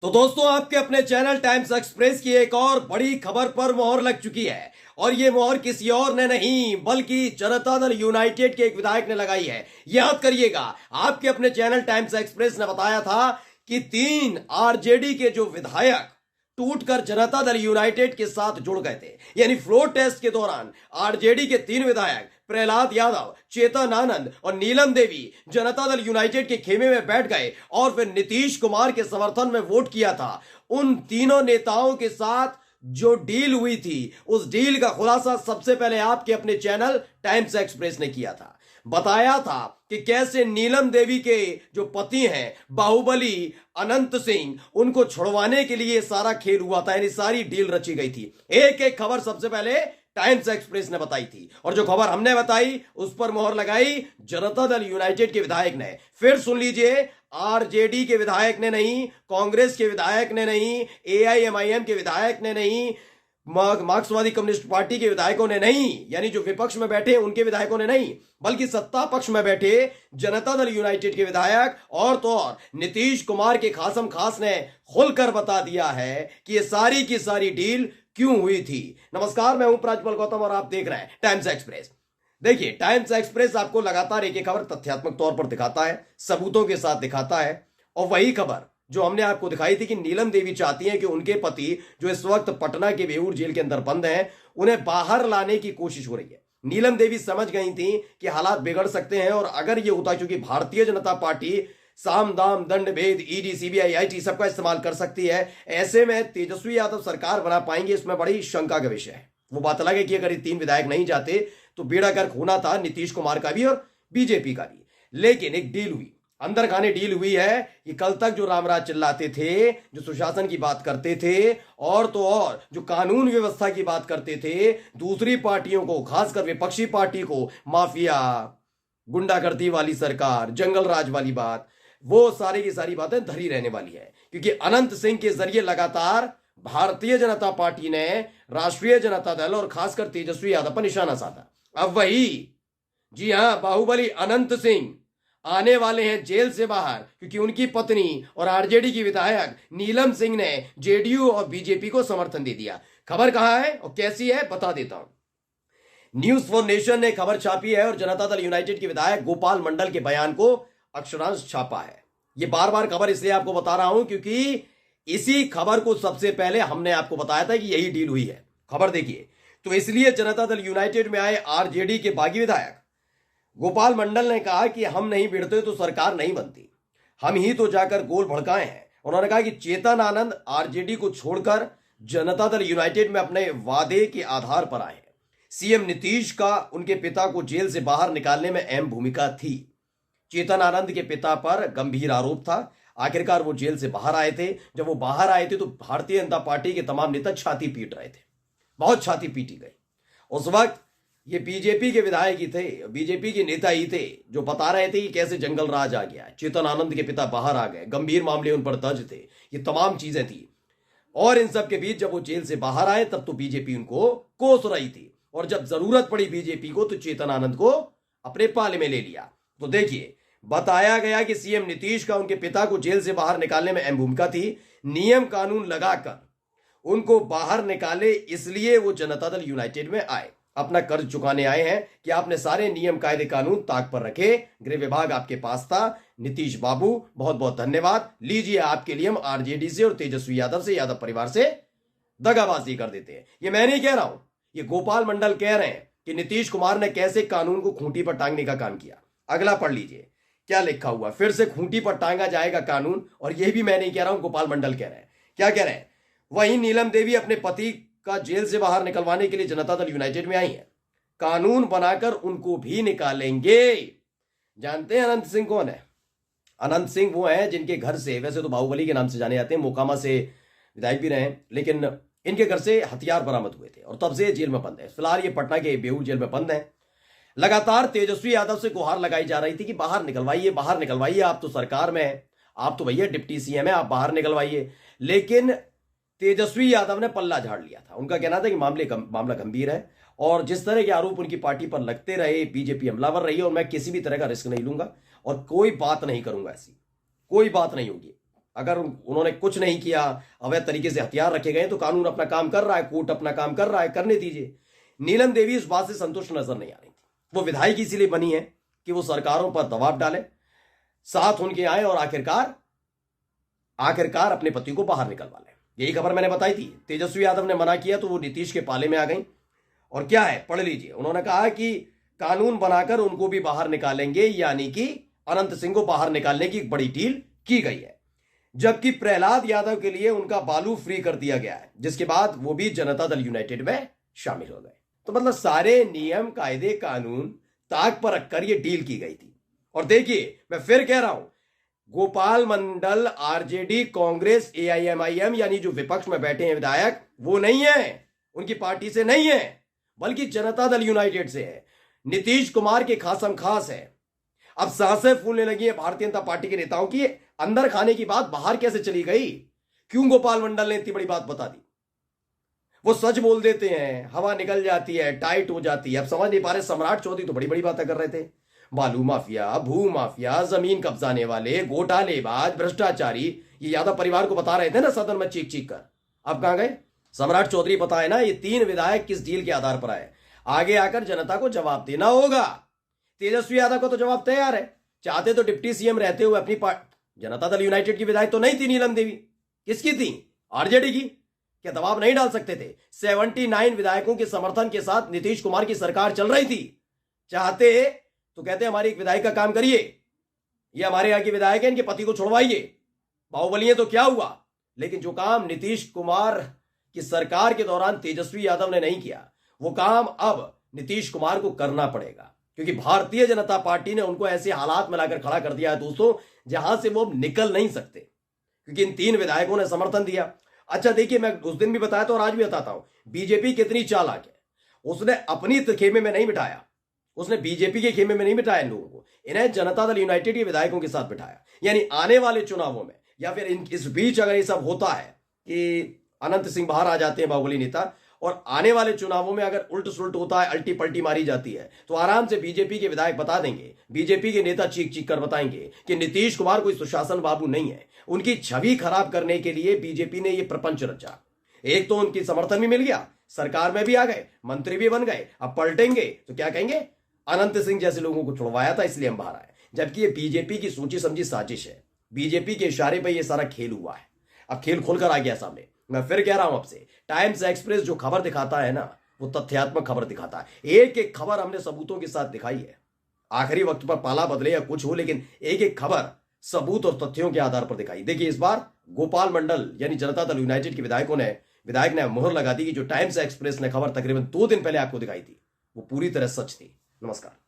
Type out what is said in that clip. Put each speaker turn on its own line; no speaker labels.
तो दोस्तों, आपके अपने चैनल टाइम्स एक्सप्रेस की एक और बड़ी खबर पर मोहर लग चुकी है। और ये मोहर किसी और ने नहीं बल्कि जनता दल यूनाइटेड के एक विधायक ने लगाई है। याद करिएगा, आपके अपने चैनल टाइम्स एक्सप्रेस ने बताया था कि 3 आरजेडी के जो विधायक टूटकर जनता दल यूनाइटेड के साथ जुड़ गए थे। यानी फ्लोर टेस्ट के दौरान आरजेडी के 3 विधायक प्रहलाद यादव, चेतन आनंद और नीलम देवी जनता दल यूनाइटेड के खेमे में बैठ गए और फिर नीतीश कुमार के समर्थन में वोट किया था। उन तीनों नेताओं के साथ जो डील हुई थी, उस डील का खुलासा सबसे पहले आपके अपने चैनल टाइम्स एक्सप्रेस ने किया था। बताया था कि कैसे नीलम देवी के जो पति हैं बाहुबली अनंत सिंह, उनको छुड़वाने के लिए सारा खेल हुआ था। यानी सारी डील रची गई थी। एक एक खबर सबसे पहले टाइम्स एक्सप्रेस ने बताई थी और जो खबर हमने बताई उस पर मोहर लगाई जनता दल यूनाइटेड के विधायक ने। फिर सुन लीजिए, आरजेडी के विधायक ने नहीं, कांग्रेस के विधायक ने नहीं, एआईएमआईएम के विधायक ने नहीं, मार्क्सवादी कम्युनिस्ट पार्टी के विधायकों ने नहीं, यानी जो विपक्ष में बैठे उनके विधायकों ने नहीं, बल्कि सत्ता पक्ष में बैठे जनता दल यूनाइटेड के विधायक और तो और नीतीश कुमार के खासम खास ने खुलकर बता दिया है कि ये सारी की सारी डील क्यों हुई थी। नमस्कार, मैं हूं प्राजपल गौतम और आप देख रहे हैं टाइम्स एक्सप्रेस। देखिए, टाइम्स एक्सप्रेस आपको लगातार एक एक खबर तथ्यात्मक तौर पर दिखाता है, सबूतों के साथ दिखाता है। और वही खबर जो हमने आपको दिखाई थी कि नीलम देवी चाहती हैं कि उनके पति जो इस वक्त पटना के बेऊर जेल के अंदर बंद हैं, उन्हें बाहर लाने की कोशिश हो रही है। नीलम देवी समझ गई थी कि हालात बिगड़ सकते हैं और अगर ये होता, क्योंकि भारतीय जनता पार्टी साम दाम दंड भेद ईडी सीबीआई आईटी सबका इस्तेमाल कर सकती है, ऐसे में तेजस्वी यादव सरकार बना पाएंगे, इसमें बड़ी शंका का विषय है। वो बात अलग है कि अगर ये 3 विधायक नहीं जाते तो बेड़ा गर्क होना था नीतीश कुमार का भी और बीजेपी का भी। लेकिन एक डील हुई, अंदर खाने डील हुई है कि कल तक जो रामराज चिल्लाते थे, जो सुशासन की बात करते थे और तो और जो कानून व्यवस्था की बात करते थे, दूसरी पार्टियों को, खासकर विपक्षी पार्टी को माफिया, गुंडागर्दी वाली सरकार, जंगल राज वाली बात, वो सारी की सारी बातें धरी रहने वाली है। क्योंकि अनंत सिंह के जरिए लगातार भारतीय जनता पार्टी ने राष्ट्रीय जनता दल और खासकर तेजस्वी यादव पर निशाना साधा। अब वही, जी हां, बाहुबली अनंत सिंह आने वाले हैं जेल से बाहर, क्योंकि उनकी पत्नी और आरजेडी की विधायक नीलम सिंह ने जेडीयू और बीजेपी को समर्थन दे दिया। खबर कहां है और कैसी है बता देता हूं। न्यूज फॉर नेशन ने खबर छापी है और जनता दल यूनाइटेड के विधायक गोपाल मंडल के बयान को अक्षरांश छापा है। ये बार बार खबर इसलिए आपको बता रहा हूं क्योंकि इसी खबर को सबसे पहले हमने आपको बताया था कि यही डील हुई है। खबर देखिए, तो इसलिए जनता दल यूनाइटेड में आए आरजेडी के बागी विधायक गोपाल मंडल ने कहा कि हम नहीं भिड़ते तो सरकार नहीं बनती, हम ही तो जाकर गोल भड़काए हैं। उन्होंने कहा कि चेतन आनंद आरजेडी को छोड़कर जनता दल यूनाइटेड में अपने वादे के आधार पर आए हैं। सीएम नीतीश का उनके पिता को जेल से बाहर निकालने में अहम भूमिका थी। चेतन आनंद के पिता पर गंभीर आरोप था। आखिरकार वो जेल से बाहर आए थे। जब वो बाहर आए थे तो भारतीय जनता पार्टी के तमाम नेता छाती पीट रहे थे, बहुत छाती पीटी गई। उस वक्त ये बीजेपी के विधायक ही थे, बीजेपी के नेता ही थे जो बता रहे थे कि कैसे जंगल राज आ गया, चेतन आनंद के पिता बाहर आ गए, गंभीर मामले उन पर दर्ज थे, ये तमाम चीजें थी। और इन सब के बीच जब वो जेल से बाहर आए तब तो बीजेपी उनको कोस रही थी और जब जरूरत पड़ी बीजेपी को तो चेतन आनंद को अपने पाले में ले लिया। तो देखिए, बताया गया कि सीएम नीतीश का उनके पिता को जेल से बाहर निकालने में अहम भूमिका थी। नियम कानून लगाकर उनको बाहर निकाले, इसलिए वो जनता दल यूनाइटेड में आए। अपना कर्ज चुकाने आए हैं कि आपने सारे नियम कायदे कानून ताक पर रखे, गृह विभाग आपके पास था। नीतीश बाबू बहुत बहुत धन्यवाद, लीजिए आपके लिए हम आरजेडी से और तेजस्वी यादव से, यादव परिवार से दगाबाजी कर देते हैं। ये मैं नहीं कह रहा हूं, ये गोपाल मंडल कह रहे हैं कि नीतीश कुमार ने कैसे कानून को खूंटी पर टांगने का काम किया। अगला पढ़ लीजिए क्या लिखा हुआ, फिर से खूंटी पर टांगा जाएगा कानून। और यह भी मैं नहीं कह रहा हूं, गोपाल मंडल कह रहे हैं। क्या कह रहे हैं? वहीं नीलम देवी अपने पति का जेल से बाहर निकलवाने के लिए जनता दल यूनाइटेड में आई है। कानून बनाकर उनको भी निकालेंगे। जानते हैं अनंत सिंह कौन है? अनंत सिंह वो है जिनके घर से, वैसे तो बाहुबली के नाम से जाने जाते हैं, मोकामा से विधायक भी रहे, लेकिन इनके घर से हथियार बरामद हुए थे और तब से जेल में बंद है। फिलहाल ये पटना के बेऊर जेल में बंद है। लगातार तेजस्वी यादव से गुहार लगाई जा रही थी कि बाहर निकलवाइए, बाहर निकलवाइए, आप तो सरकार में है, आप तो भैया डिप्टी सीएम है, आप बाहर निकलवाइए। लेकिन तेजस्वी यादव ने पल्ला झाड़ लिया था। उनका कहना था कि मामला गंभीर है और जिस तरह के आरोप उनकी पार्टी पर लगते रहे, बीजेपी हमलावर रही और मैं किसी भी तरह का रिस्क नहीं लूंगा और कोई बात नहीं करूंगा, ऐसी कोई बात नहीं होगी। अगर उन्होंने कुछ नहीं किया, अवैध तरीके से हथियार रखे गए, तो कानून अपना काम कर रहा है, कोर्ट अपना काम कर रहा है, करने दीजिए। नीलम देवी इस बात से संतुष्ट नजर नहीं आ रही थी। वो विधायक इसीलिए बनी है कि वो सरकारों पर दबाव डाले, साथ उनके आए और आखिरकार अपने पति को बाहर निकलवा ले। यही खबर मैंने बताई थी। तेजस्वी यादव ने मना किया तो वो नीतीश के पाले में आ गई। और क्या है, पढ़ लीजिए। उन्होंने कहा कि कानून बनाकर उनको भी बाहर निकालेंगे, यानी कि अनंत सिंह को बाहर निकालने की एक बड़ी डील की गई है। जबकि प्रहलाद यादव के लिए उनका बालू फ्री कर दिया गया है, जिसके बाद वो भी जनता दल यूनाइटेड में शामिल हो गए। तो मतलब सारे नियम, कायदे, कानून ताक पर रखकर ये डील की गई थी। और देखिए, मैं फिर कह रहा हूं, गोपाल मंडल आरजेडी, कांग्रेस, एआईएमआईएम यानी जो विपक्ष में बैठे हैं विधायक, वो नहीं है, उनकी पार्टी से नहीं है, बल्कि जनता दल यूनाइटेड से है। नीतीश कुमार के खासम खास है। अब सांसें फूलने लगी है भारतीय जनता पार्टी के नेताओं की। अंदर खाने की बात बाहर कैसे चली गई? क्यों गोपाल मंडल ने इतनी बड़ी बात बता दी? वो सच बोल देते हैं, हवा निकल जाती है, टाइट हो जाती है। अब समझ नहीं पा रहे। सम्राट चौधरी तो बड़ी बड़ी बातें कर रहे थे। बालू माफिया, भू माफिया, जमीन कब्जाने वाले, घोटालेबाज, भ्रष्टाचारी, ये यादव परिवार को बता रहे थे ना सदन में चीख चीख कर। अब कहां गए? सम्राट चौधरी पता है ना, ये 3 विधायक किस डील के आधार पर आए। आगे आकर जनता को जवाब देना होगा। तेजस्वी यादव को तो जवाब तैयार है। चाहते तो डिप्टी सीएम रहते हुए अपनी जनता दल यूनाइटेड की विधायक तो नहीं थी नीलम देवी। किसकी थी? आरजेडी की। क्या दबाव नहीं डाल सकते थे? 79 विधायकों के समर्थन के साथ नीतीश कुमार की सरकार चल रही थी। चाहते तो कहते हमारी एक विधायक का काम करिए, ये हमारे यहां की विधायक है, इनके पति को छुड़वाइए। बाहुबली है तो क्या हुआ? लेकिन जो काम नीतीश कुमार की सरकार के दौरान तेजस्वी यादव ने नहीं किया, वो काम अब नीतीश कुमार को करना पड़ेगा। क्योंकि भारतीय जनता पार्टी ने उनको ऐसे हालात में लाकर खड़ा कर दिया है दोस्तों, जहां से वो निकल नहीं सकते, क्योंकि इन 3 विधायकों ने समर्थन दिया। अच्छा देखिए, मैं उस दिन भी बताया था और आज भी बताता हूं, बीजेपी कितनी चालाक है। उसने अपनी खेमे में नहीं बिठाया, उसने बीजेपी के खेमे में नहीं बिठाया इन लोगों को, इन्हें जनता दल यूनाइटेड के विधायकों के साथ बिठाया। यानी आने वाले चुनावों में या फिर इस बीच अगर ये सब होता है कि अनंत सिंह बाहर आ जाते हैं, बाहुबली नेता, और आने वाले चुनावों में अगर उल्ट सुलट होता है, अल्टी पल्टी मारी जाती है, तो आराम से बीजेपी के विधायक बता देंगे, बीजेपी के नेता चीख चीख कर बताएंगे कि नीतीश कुमार कोई सुशासन बाबू नहीं है। उनकी छवि खराब करने के लिए बीजेपी ने यह प्रपंच रचा। एक तो उनकी समर्थन भी मिल गया, सरकार में भी आ गए, मंत्री भी बन गए। अब पलटेंगे तो क्या कहेंगे? अनंत सिंह जैसे लोगों को छुड़वाया था इसलिए हम बाहर आए। जबकि ये बीजेपी की सोची समझी साजिश है। बीजेपी के इशारे पर यह सारा खेल हुआ है। अब खेल खुलकर आ गया सामने। मैं फिर कह रहा हूं आपसे, टाइम्स एक्सप्रेस जो खबर दिखाता है ना, वो तथ्यात्मक खबर दिखाता है। एक एक खबर हमने सबूतों के साथ दिखाई है। आखिरी वक्त पर पाला बदले या कुछ हो, लेकिन एक एक खबर सबूत और तथ्यों के आधार पर दिखाई। देखिए, इस बार गोपाल मंडल यानी जनता दल यूनाइटेड के विधायक ने मुहर लगा दी कि जो टाइम्स एक्सप्रेस ने खबर तकरीबन 2 दिन पहले आपको दिखाई थी, वो पूरी तरह सच थी। नमस्कार।